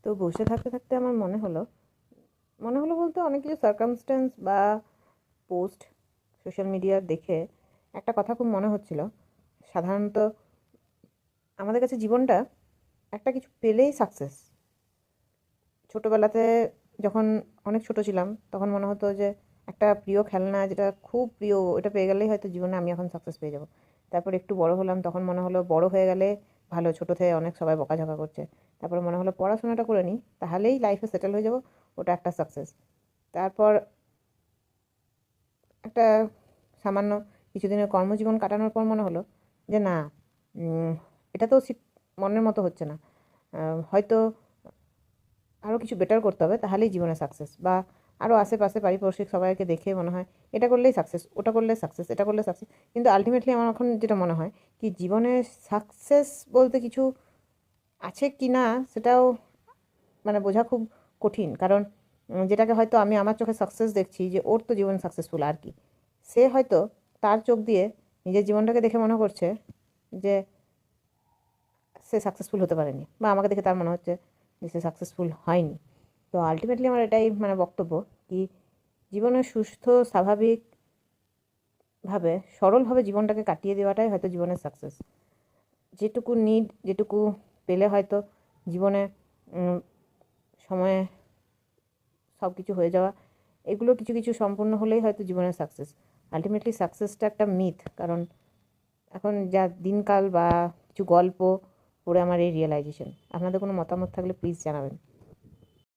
তো বসে থাকতে থাকতে আমার মনে হলো বলতে অনেক কিছু সার্কামস্ট্যান্স বা পোস্ট সোশ্যাল মিডিয়ার দেখে একটা কথা খুব মনে হচ্ছিল। সাধারণত আমাদের কাছে জীবনটা একটা কিছু পেলেই সাকসেস। ছোটোবেলাতে যখন অনেক ছোট ছিলাম তখন মনে হতো যে একটা প্রিয় খেলনা যেটা খুব প্রিয় ওটা পেয়ে গেলেই হয়তো জীবনে আমি এখন সাকসেস পেয়ে যাব। তারপর একটু বড় হলাম, তখন মনে হলো বড় হয়ে গেলে ভালো, ছোট থেকে অনেক সবাই বকাঝকা করছে। তারপরে মনে হলো পড়াশোনাটা করে নিই, তাহলেই লাইফে সেটেল হয়ে যাব, ওটা একটা সাকসেস। তারপর একটা সামান্য কিছুদিনের কর্মজীবন কাটানোর পর মনে হলো যে না, উম, এটা তো মনের মতো হচ্ছে না। হয়তো আরও কিছু বেটার করতে হবে, তাহলেই জীবনে সাকসেস। বা আরও আশেপাশে পারিপার্শ্বিক সবাইকে দেখে মনে হয় এটা করলেই সাকসেস, ওটা করলে সাকসেস, এটা করলে সাকসেস। কিন্তু আলটিমেটলি আমার এখন যেটা মনে হয় কি, জীবনে সাকসেস বলতে কিছু আছে কি না সেটাও মানে বোঝা খুব কঠিন। কারণ যেটাকে হয়তো আমি আমার চোখে সাকসেস দেখছি, যে ওর তো জীবন সাকসেসফুল আর কি, সে হয়তো তার চোখ দিয়ে নিজের জীবনটাকে দেখে মনে করছে যে সে সাকসেসফুল হতে পারেনি, বা আমাকে দেখে তার মনে হচ্ছে যে সে সাকসেসফুল হয়নি। তো আলটিমেটলি আমার এটাই মানে বক্তব্য কি, জীবনে সুস্থ স্বাভাবিকভাবে সরলভাবে জীবনটাকে কাটিয়ে দেওয়াটাই হয়তো জীবনের সাকসেস। যেটুকু নিড, যেটুকু পেলে হয়তো জীবনে সময়ে সব কিছু হয়ে যাওয়া, এগুলো কিছু কিছু সম্পূর্ণ হলেই হয়তো জীবনের সাকসেস। আলটিমেটলি সাকসেসটা একটা মিথ। কারণ এখন যা দিনকাল বা কিছু গল্প পড়ে আমার এই রিয়েলাইজেশন। আপনাদের কোনো মতামত থাকলে প্লিজ জানাবেন।